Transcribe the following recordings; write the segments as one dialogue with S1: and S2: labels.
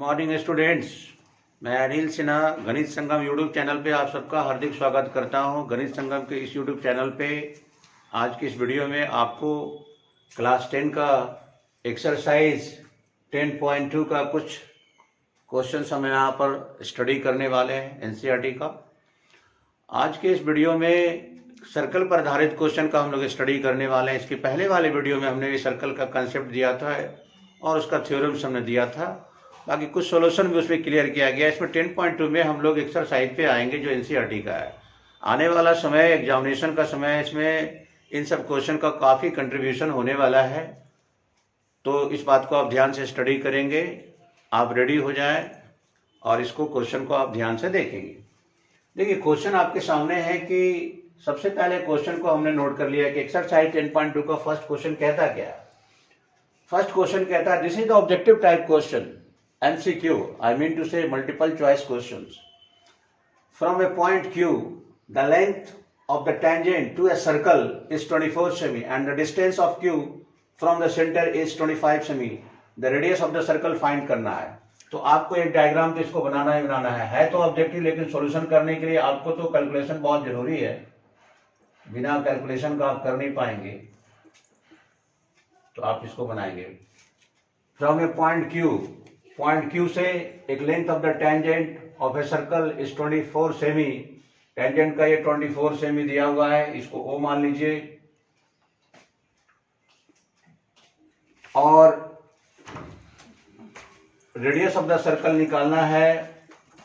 S1: Morning students. मैं अनिल सिन्हा गणित Sangam YouTube channel पे आप सबका हार्दिक स्वागत करता हूं। गणित संगम के इस यूट्यूब चैनल पे आज की इस वीडियो में आपको क्लास 10 का एक्सरसाइज 10.2 का कुछ क्वेश्चंस हम यहाँ पर स्टडी करने वाले हैं एनसीईआरटी का। आज के इस वीडियो में सर्कल पर आधारित क्वेश्चन का हम लोग स्टडी करने वाले हैं। इसके पहले वाले वीडियो में हमने ये सर्कल का कंसेप्ट दिया था और उसका थ्योरम्स हमने दिया था, बाकी कुछ सॉल्यूशन भी उसमें क्लियर किया गया। इसमें 10.2 में हम लोग एक्सरसाइज पे आएंगे जो एनसीईआरटी का है। आने वाला समय एग्जामिनेशन का समय है, इसमें इन सब क्वेश्चन का काफ़ी कंट्रीब्यूशन होने वाला है, तो इस बात को आप ध्यान से स्टडी करेंगे। आप रेडी हो जाएं और इसको क्वेश्चन को आप ध्यान से देखेंगे। देखिए क्वेश्चन आपके सामने है कि सबसे पहले क्वेश्चन को हमने नोट कर लिया कि एक्सरसाइज 10.2 का फर्स्ट क्वेश्चन कहता क्या है। फर्स्ट क्वेश्चन कहता है this is the objective type question MCQ, I mean to say multiple choice questions. From a point Q, the length of the tangent to a circle is 24 semi and the distance of Q from the center is 25 semi. The radius of the circle find करना है। तो आपको एक diagram तो इसको बनाना ही बनाना है तो objective, लेकिन सॉल्यूशन करने के लिए आपको तो कैलकुलेशन बहुत जरूरी है। बिना कैलकुलेशन का आप कर नहीं पाएंगे, तो आप इसको बनाएंगे। फ्रॉम ए पॉइंट Q से एक length of the tangent of a circle is 24 semi. Tangent का ये 24 सेमी दिया हुआ है, इसको O मान लीजिए। और रेडियस ऑफ द सर्कल निकालना है,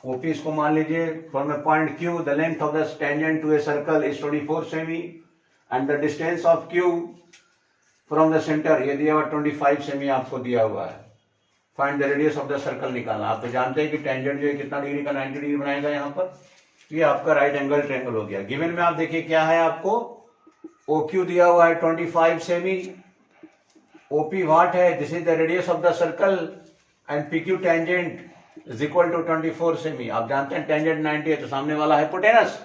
S1: OP इसको मान लीजिए। From a point Q the length of the tangent to a circle is 24 semi and the distance of Q from the centre, ये दिया हुआ 25 सेमी आपको दिया हुआ है। Find the radius of the circle निकालना। आप तो जानते हैं कि टेंजेंट जो है कितना डिग्री का 90 डिग्री बनाएगा यहाँ पर, तो ये आपका राइट एंगल ट्रायंगल हो गया। गिवन में आप देखिए क्या है, आपको OQ दिया हुआ है 25 सेमी, OP व्हाट है, this is the radius of the circle and PQ tangent is equal to 24 semi. आप जानते हैं टेंजेंट 90 है तो सामने वाला हाइपोटेनस,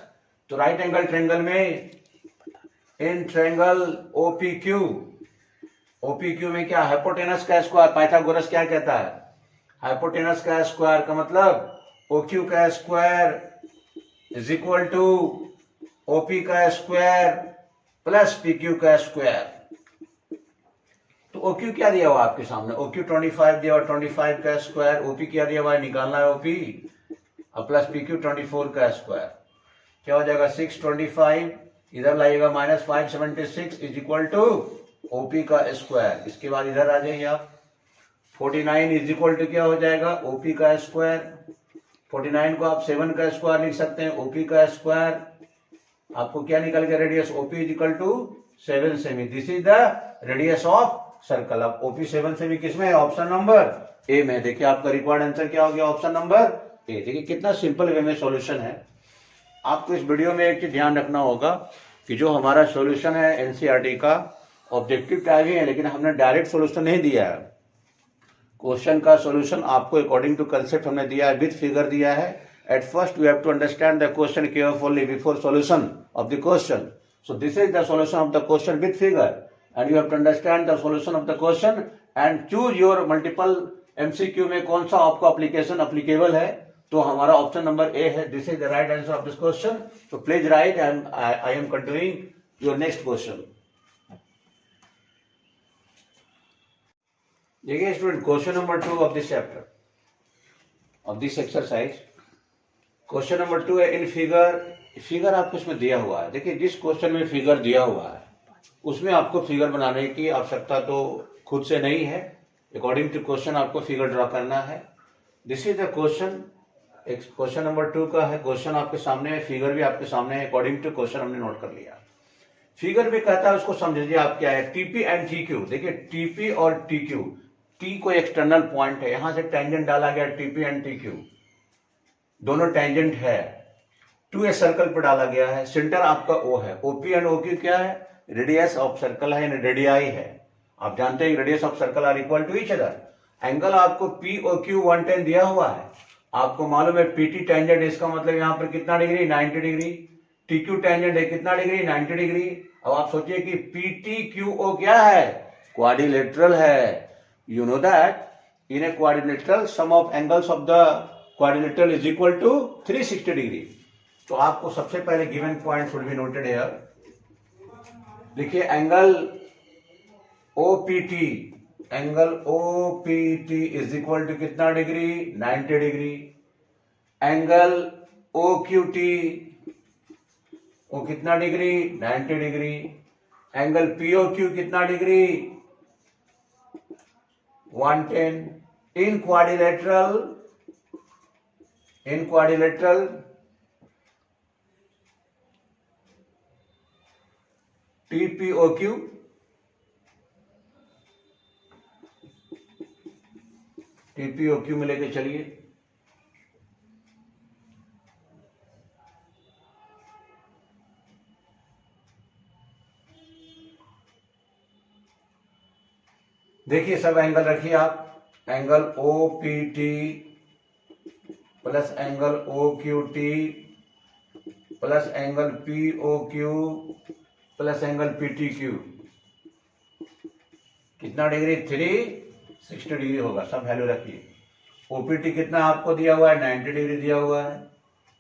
S1: तो राइट एंगल ट्रायंगल में इन ट्रायंगल OPQ में क्या, हाइपोटेनस का स्क्वायर। पाइथागोरस क्या कहता है, हाइपोटेनस का स्क्वायर का मतलब OQ का square is equal to OP का स्क्वायर प्लस PQ का स्क्वायर। तो OQ क्या दिया हुआ आपके सामने, OQ 25 दिया हुआ, 25 का स्क्वायर। OP क्या दिया हुआ है, निकालना है OP, और प्लस PQ 24 का स्क्वायर। क्या हो जाएगा 625, इधर लाइएगा minus 576 is equal to OP का स्क्वायर। इसके बाद इधर आ जाइए आप, 49 इज इक्वल टू क्या हो जाएगा, OP का स्क्वायर। 49 को आप 7 का स्क्वायर लिख सकते हैं, OP का स्क्वायर। आपको क्या निकल गया, radius OP is equal to 7 semi. This is the radius of circle. अब OP 7 सेमी किसमें है, ऑप्शन नंबर A में। देखिए आपका रिक्वायर्ड आंसर क्या हो गया, ऑप्शन नंबर A। देखिए कितना सिंपल वे में सॉल्यूशन है। आपको इस वीडियो में एक चीज ध्यान रखना होगा कि जो हमारा सॉल्यूशन है एनसीईआरटी का ऑब्जेक्टिव टाइप ही है, लेकिन हमने डायरेक्ट सॉल्यूशन नहीं दिया है। क्वेश्चन का सॉल्यूशन आपको अकॉर्डिंग टू कंसेप्ट हमने दिया है, विद फिगर दिया है। At first you have to understand the question carefully before solution of the question. So this is the solution of the question with figure and you have to understand the solution of the question and choose your multiple MCQ में कौन सा आपको application applicable है। तो हमारा option number A है। This is the right answer of this question. तो please write and I am continuing your next question. देखिए student, question number 2 of this chapter of this exercise, question number 2 है in figure आपको इसमें दिया हुआ है। देखिए जिस क्वेश्चन में फिगर दिया हुआ है उसमें आपको फिगर बनाने की आवश्यकता तो खुद से नहीं है, अकॉर्डिंग टू क्वेश्चन आपको फिगर ड्रॉ करना है। This is the question, question number 2 का है। क्वेश्चन आपके सामने है, फिगर भी आपके सामने है, अकॉर्डिंग टू क्वेश्चन हमने नोट कर लिया। फिगर भी कहता है, उसको समझिए आप क्या है, TP एंड TQ। देखिए TP और TQ, T को एक्सटर्नल पॉइंट है, यहां से टेंजेंट डाला गया TP एंड TQ, दोनों टेंजेंट है, टू ए सर्कल पर डाला गया है। सेंटर आपका O है। OP एंड OQ क्या है, रेडियस ऑफ सर्कल है, रेडियाई है। आप जानते हैं radius of circle are equal to each other. Angle आपको POQ 110 दिया हुआ है। आपको मालूम है PT टेंजेंट, इसका मतलब यहां पर कितना डिग्री, 90 डिग्री। TQ टेंजेंट है कितना डिग्री, 90 डिग्री। अब आप सोचिए कि PTQO क्या है, क्वाड्रिलेटरल है। You know that in a quadrilateral sum of angles of the quadrilateral is equal to 360 degree. तो आपको सबसे पहले given point should be noted here. देखिए angle OPT, angle OPT is equal to कितना degree, 90 degree. Angle OQT, वो कितना degree, 90 degree. Angle पीओक्यू कितना degree, 110। इन quadrilateral टीपीओक्यू में लेके चलिए। देखिए सब एंगल रखिए आप, angle OPT plus angle OQT plus angle POQ plus angle PTQ कितना डिग्री, 360 डिग्री होगा। सब वैल्यू रखिए। ओपीटी कितना आपको दिया हुआ है, 90 डिग्री दिया हुआ है।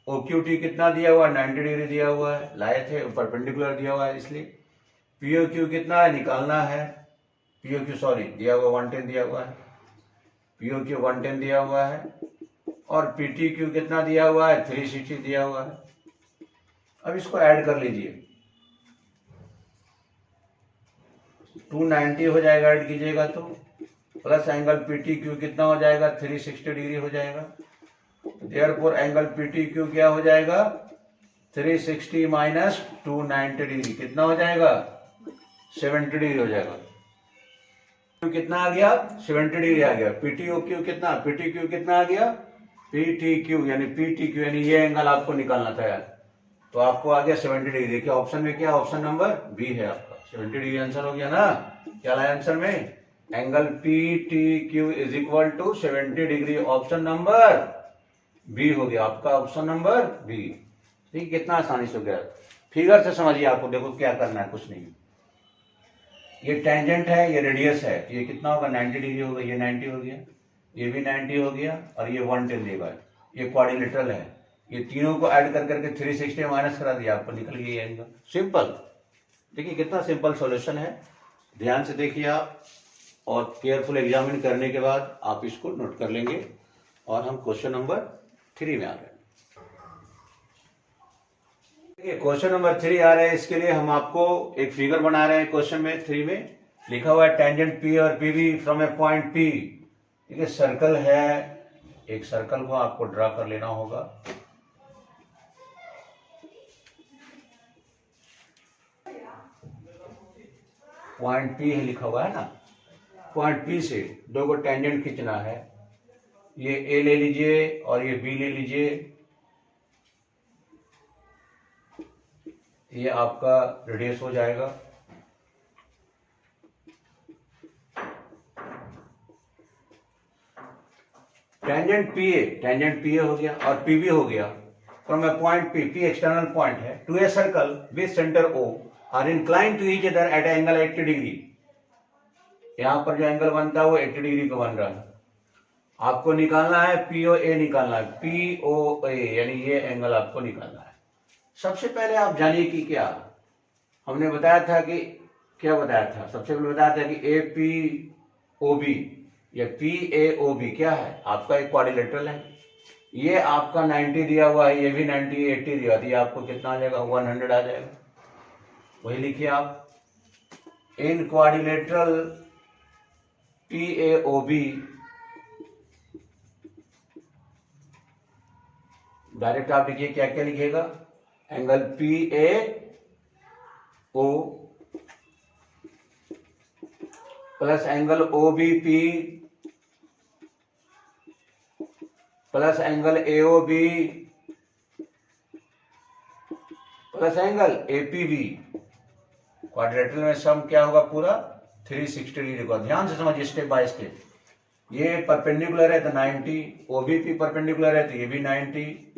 S1: ओक्यूटी कितना दिया हुआ है, 90 डिग्री दिया हुआ है, लाए थे परपेंडिकुलर दिया हुआ है इसलिए। पीओक्यू कितना है, निकालना है। पीओक्यू सॉरी दिया हुआ 110 दिया हुआ है, पीओक्यू 110 दिया हुआ है। और पीटीक्यू कितना दिया हुआ है, 360 दिया हुआ है। अब इसको ऐड कर लीजिए, 290 हो जाएगा, ऐड कीजिएगा तो, प्लस एंगल पीटीक्यू कितना हो जाएगा, 360 डिग्री हो जाएगा। देयरफॉर एंगल पीटीक्यू क्या हो जाएगा, 360 माइनस 290 डिग्री कितना हो जाएगा, 70 डिग्री हो जाएगा। कितना आ गया, 70 डिग्री आ गया। पीटीक्यू कितना आ गया, पीटीक्यू यानी ये एंगल आपको निकालना था यार, तो आपको आ गया 70 डिग्री। देखिए ऑप्शन में क्या, ऑप्शन नंबर बी है आपका, 70 डिग्री आंसर हो गया ना। क्या लाया आंसर में, angle PTQ is equal to 70 degree, option number B हो गया आपका, ऑप्शन नंबर बी। ठीक, कितना आसानी से हो गया। फिगर से समझिए, आपको देखो क्या करना है, कुछ नहीं। ये टेंजेंट है, ये रेडियस है, ये कितना होगा, 90 डिग्री होगा। ये 90 हो गया, ये भी 90 हो गया, और ये 110 देगा। ये क्वाड्रिलेटरल है, ये तीनों को ऐड कर करके 360 माइनस करा दिया, आपको निकल गया ये एंगल। सिंपल। देखिए कितना सिंपल सॉल्यूशन है, ध्यान से देखिए आप, और केयरफुल एग्जामिन करने के बाद आप इसको नोट कर लेंगे। और हम क्वेश्चन नंबर 3 में आ रहे हैं। क्वेश्चन नंबर 3 आ रहे हैं, इसके लिए हम आपको एक फिगर बना रहे हैं। क्वेश्चन में 3 में लिखा हुआ है टेंजेंट पी और PB from a point P. ठीक है, सर्कल है, एक सर्कल को आपको ड्रा कर लेना होगा। पॉइंट पी है लिखा हुआ है ना, पॉइंट पी से दो को टेंजेंट खींचना है। ये ए ले लीजिए और ये बी ले लीजिए। ये आपका रेडियस हो जाएगा। टेंजेंट पी ए हो गया और पीबी हो गया। From a point P external point है, to a circle with centre O are incline to each other at angle 80 degree. यहां पर जो एंगल बनता है वो 80 डिग्री का बन रहा है। आपको निकालना है पीओ ए, निकालना है पीओ ए, यानी ये एंगल आपको निकालना है। सबसे पहले आप जानिए कि क्या हमने बताया था, कि क्या बताया था, सबसे पहले बताया था कि ए पी ओ बी या पी ए ओ बी क्या है, आपका एक क्वाड्रिलेटरल है। ये आपका 90 दिया हुआ है, ये भी 90, 80 दिया, तो ये आपको कितना आ जाएगा, 100 आ जाएगा। वही लिखिए आप, in quadrilateral P A O B, direct आप लिखिए, क्या क्या लिखिएगा, angle P A O plus angle O B P plus angle A O B plus angle A P B. Quadrilateral में सम क्या होगा, पूरा 360 डिग्री का। ध्यान से समझिए स्टेप बाय स्टेप। ये परपेंडिकुलर है तो 90, ओबीपी परपेंडिकुलर है तो ये भी 90,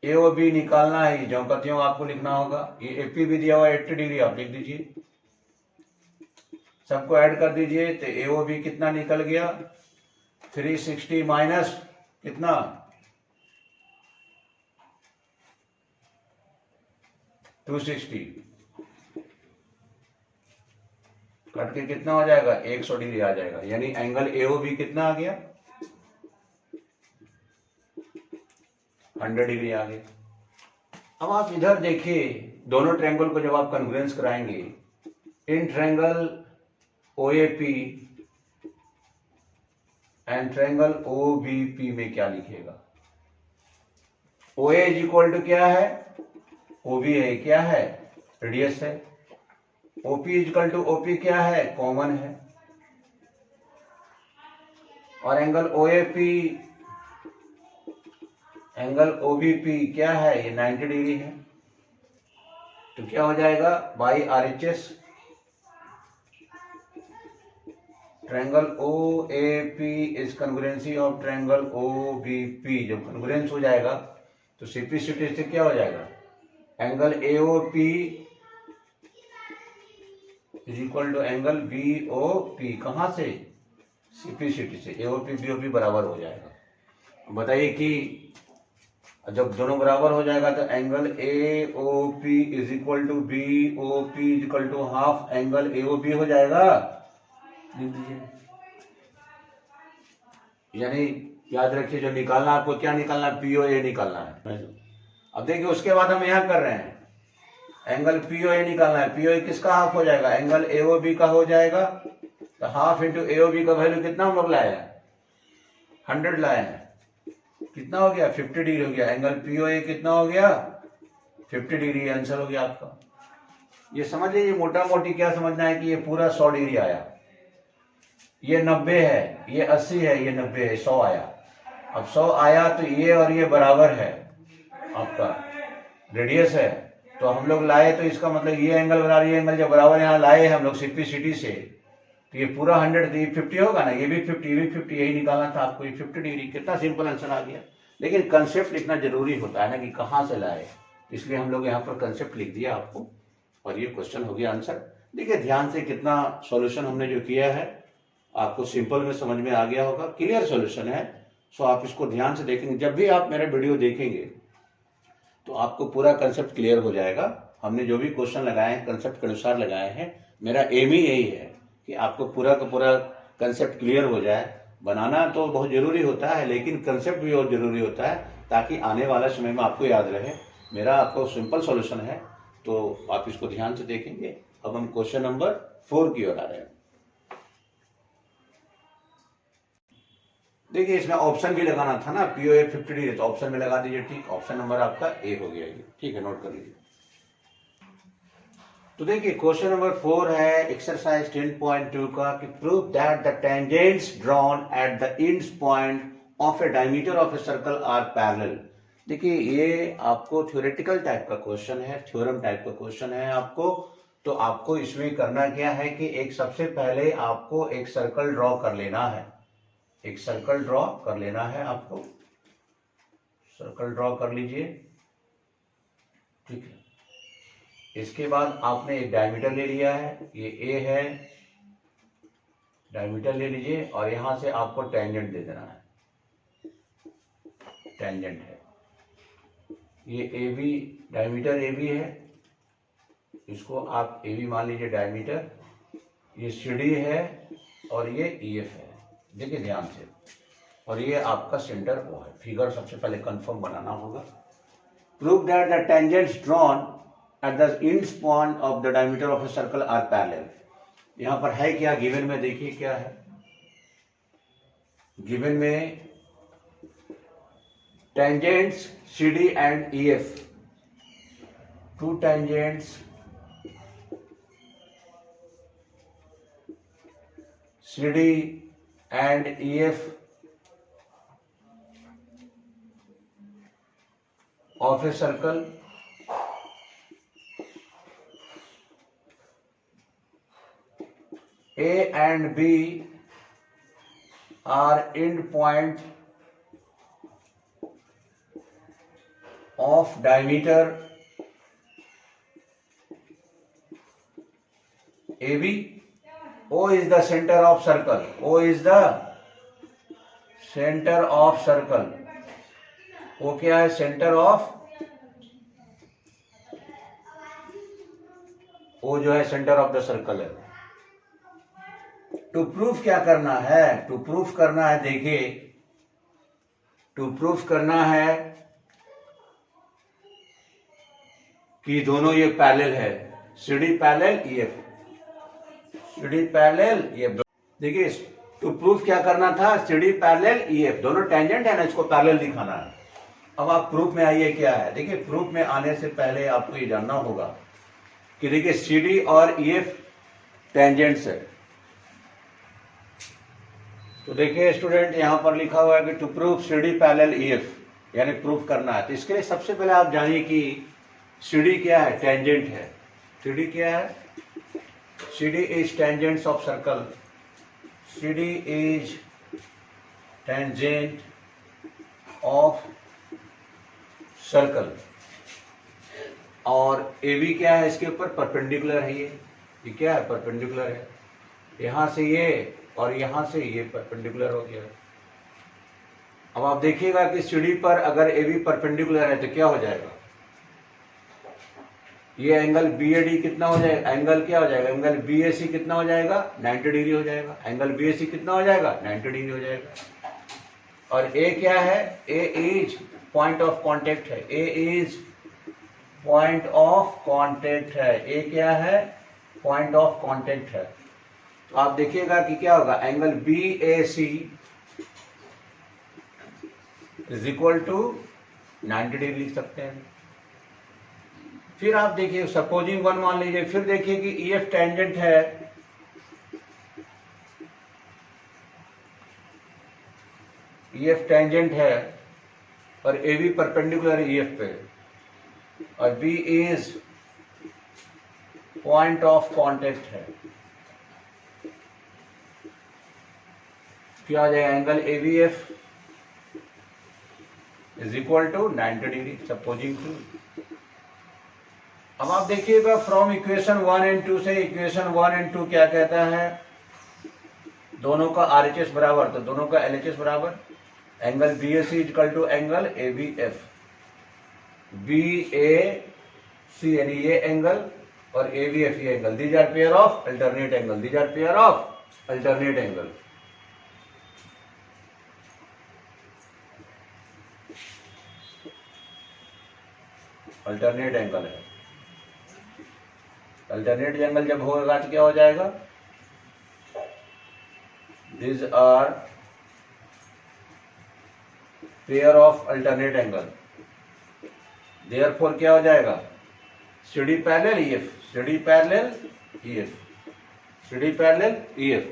S1: एओबी निकालना है, जो का त्यों आपको लिखना होगा। ये एपी भी दिया हुआ है 80 डिग्री, आप लिख दीजिए, सबको ऐड कर दीजिए तो एओबी कितना निकल गया, 360 माइनस कितना 260 कट के कितना हो जाएगा 100 डिग्री आ जाएगा, यानी एंगल AOB कितना आ गया 100 डिग्री आ गया। अब आप इधर देखिए, दोनों ट्रायंगल को जब आप कन्वर्जेंस कराएंगे, in triangle OAP and triangle OBP में क्या लिखेगा? OA इज इक्वल टू क्या है, OB है, क्या है रेडियस है। OP is equal to OP क्या है, कॉमन है। और एंगल OAP एंगल OBP क्या है, ये 90 डिग्री है। तो क्या हो जाएगा by RHS, triangle OAP is congruency of triangle OBP। जब कन्ग्रुएंस हो जाएगा तो सिंप्लिसिटी से क्या हो जाएगा, angle AOP is equal to angle BOP। कहां से, सिंप्लिसिटी से AOP BOP बराबर हो जाएगा। बताइए कि जब दोनों बराबर हो जाएगा तो angle AOP is equal to BOP is equal to half angle AOB हो जाएगा। यानी याद रखिए, जो निकालना आपको क्या निकालना है, POA निकालना है। अब देखिए उसके बाद हम यहां कर रहे हैं, एंगल POA निकालना है। POA किसका हाफ हो जाएगा, एंगल AOB का हो जाएगा। तो हाफ इंटू AOB का वैल्यू कितना हम लोग लाए हैं, 100 लाए हैं। कितना हो गया 50 डिग्री हो गया। एंगल POA कितना हो गया 50 डिग्री, आंसर हो गया आपका। ये समझ लीजिए मोटा मोटी क्या समझना है कि ये पूरा 100 डिग्री आया, ये 90 है, ये 80 है, ये 90 है, 100 आया। अब 100 आया तो ये और ये बराबर है, आपका रेडियस है। तो हम लोग लाए तो इसका मतलब ये एंगल बराबर, ये एंगल जब बराबर यहाँ लाए हम लोग सिंप्लिसिटी से, तो ये पूरा 100 तो ये 50 होगा ना, ये भी 50, ये भी 50, यही निकालना था आपको, ये 50 डिग्री। कितना सिंपल आंसर आ गया। लेकिन कंसेप्ट लिखना जरूरी होता है ना कि कहाँ से लाए, इसलिए हम लोग यहाँ पर कंसेप्ट लिख दिया आपको, और ये क्वेश्चन हो गया आंसर। देखिए ध्यान से कितना सॉल्यूशन हमने जो किया है, आपको सिंपल में समझ में आ गया होगा, क्लियर सॉल्यूशन है। सो आप इसको ध्यान से देखेंगे, जब भी आप मेरा वीडियो देखेंगे तो आपको पूरा कंसेप्ट क्लियर हो जाएगा। हमने जो भी क्वेश्चन लगाए हैं कंसेप्ट के अनुसार लगाए हैं। मेरा एम ही यही है कि आपको पूरा का पूरा कंसेप्ट क्लियर हो जाए। बनाना तो बहुत जरूरी होता है, लेकिन कंसेप्ट भी बहुत जरूरी होता है, ताकि आने वाला समय में आपको याद रहे। मेरा आपको सिंपल सॉल्यूशन है, तो आप इसको ध्यान से देखेंगे। अब हम क्वेश्चन नंबर 4 की ओर आ रहे हैं। देखिए इसमें ऑप्शन भी लगाना था ना, POA 50 डिग्री, तो ऑप्शन में लगा दीजिए। ठीक, ऑप्शन नंबर आपका A हो गया ये। ठीक है, नोट कर लीजिए। तो देखिए क्वेश्चन नंबर 4 है एक्सरसाइज 10.2 का, कि prove that the tangents drawn at the ends point of a diameter of a circle are parallel. देखिए ये आपको थ्योरेटिकल टाइप का क्वेश्चन है, थ्योरम टाइप का क्वेश्चन है आपको। तो आपको इसमें करना क्या है कि एक सबसे पहले आपको एक सर्कल ड्रॉ कर लेना है, एक सर्कल ड्रॉ कर लेना है आपको। सर्कल ड्रॉ कर लीजिए, ठीक है। इसके बाद आपने एक डायमीटर ले लिया है, ये A है, डायमीटर ले लीजिए, और यहां से आपको टेंजेंट दे देना है, टेंजेंट है ये AB, डायमीटर AB है, इसको आप AB मान लीजिए डायमीटर। ये CD है और ये EF है, देखिए ध्यान से। और ये आपका सेंटर O है। फिगर सबसे पहले कंफर्म बनाना होगा। Prove that the tangents drawn at the ends point of the diameter of a circle are parallel. यहां पर है क्या गिवन में, देखिए क्या है गिवन में, tangents CD and EF, to tangents CD and EF of a circle A and B are end point of diameter AB. O is the center of circle. O is the centre of circle. वो क्या है? Centre of, वो जो है centre of the circle है। To proof क्या करना है? टू प्रूफ करना है, देखिए टू प्रूफ करना है कि दोनों ये पैरेलल है, CD parallel EF, CD parallel EF। देखिए टू प्रूफ क्या करना था? CD पैरेलल EF, दोनों टेंजेंट है ना, इसको पैरेलल दिखाना है। अब आप प्रूफ में आइए, क्या है? देखिए प्रूफ में आने से पहले आपको ये जानना होगा कि देखिए CD और EF टेंजेंट्स है। तो देखिए स्टूडेंट, यहां पर लिखा हुआ है कि to proof CD parallel EF, यानी प्रूफ करना है। तो इसके लिए सबसे पहले आप जानिए कि CD क्या है? टेंजेंट है। CD क्या है? CD is tangents of circle. CD is tangent of circle. और AB क्या है? इसके ऊपर परपेंडिकुलर है। ये क्या है? परपेंडिकुलर है। यहां से ये और यहां से ये परपेंडिकुलर हो गया। अब आप देखिएगा कि CD पर अगर AB परपेंडिकुलर है तो क्या हो जाएगा? ये एंगल BAD कितना हो जाएगा? एंगल क्या हो जाएगा? एंगल BAC कितना हो जाएगा? 90 डिग्री हो जाएगा। एंगल BAC कितना हो जाएगा? 90 डिग्री हो जाएगा। और A क्या है? A is point of contact है। A is point of contact है। A क्या है? पॉइंट ऑफ कांटेक्ट है। तो आप देखिएगा कि क्या होगा? Angle BAC is equal to 90 degree लिख सकते हैं। फिर आप देखिए सपोजिंग वन मान लीजिए, फिर देखिए कि EF टेंजेंट है, EF टेंजेंट है और AB परपेंडिकुलर है EF पे, और B is point of contact है। क्या आ जाएगा? Angle ABF is equal to 90 degree supposing to. अब आप देखिएगा फ्रॉम इक्वेशन 1 एंड 2 से, इक्वेशन 1 एंड 2 क्या कहता है? दोनों का RHS बराबर, तो दोनों का LHS बराबर। Angle BAC equal to angle ABF। BAC यानी ये एंगल और ABF ये angle, these are pair of alternate angle, these are pair of alternate angle. Alternate angle है। अल्टरनेट एंगल जब होगा तो क्या हो जाएगा? These are pair of alternate angle, therefore क्या हो जाएगा? CD parallel EF, CD parallel EF, CD parallel EF,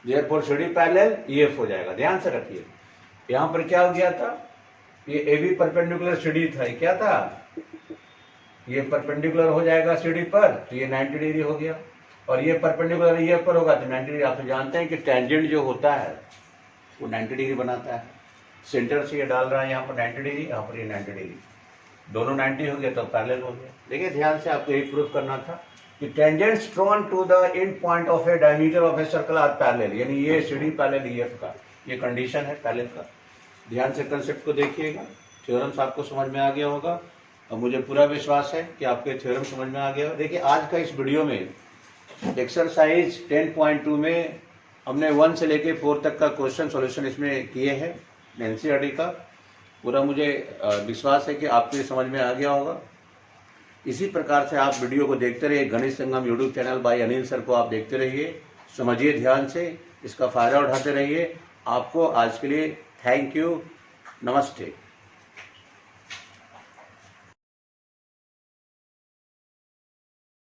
S1: therefore CD parallel EF हो जाएगा। ध्यान से रखिए, यहां पर क्या हो गया था? ये AB परपेंडिकुलर CD था, ये क्या था? ये परपेंडिकुलर हो जाएगा CD पर, तो ये 90 डिग्री हो गया, और ये परपेंडिकुलर EF पर होगा तो 90 डिग्री। आप तो जानते हैं कि टेंजेंट जो होता है वो 90 डिग्री बनाता है। सेंटर से ये डाल रहा है यहाँ पर 90 डिग्री, यहाँ पर ये 90 डिग्री, दोनों 90 हो गया तो पैरेलल हो गया। देखिए ध्यान से, आपको यही प्रूफ करना था कि tangents drawn to the end point of a diameter of a circle are parallel, यानी ये CD पैरेलल EF का ये कंडीशन है पैरेलल का। ध्यान से कंसेप्ट को देखिएगा, थ्योरम्स आपको समझ में आ गया होगा, और मुझे पूरा विश्वास है कि आपके थ्योरम समझ में आ गया। देखिए आज का इस वीडियो में एक्सरसाइज 10.2 में हमने 1 से लेके 4 तक का क्वेश्चन सॉल्यूशन इसमें किए हैं NCERT का। पूरा मुझे विश्वास है कि आपको समझ में आ गया होगा। इसी प्रकार से आप वीडियो को देखते रहिए। Ganit Sangam YouTube channel by Anil sir को आप देखते रहिए, समझिए ध्यान से, इसका फायदा उठाते रहिए। आपको आज के लिए थैंक यू, नमस्ते।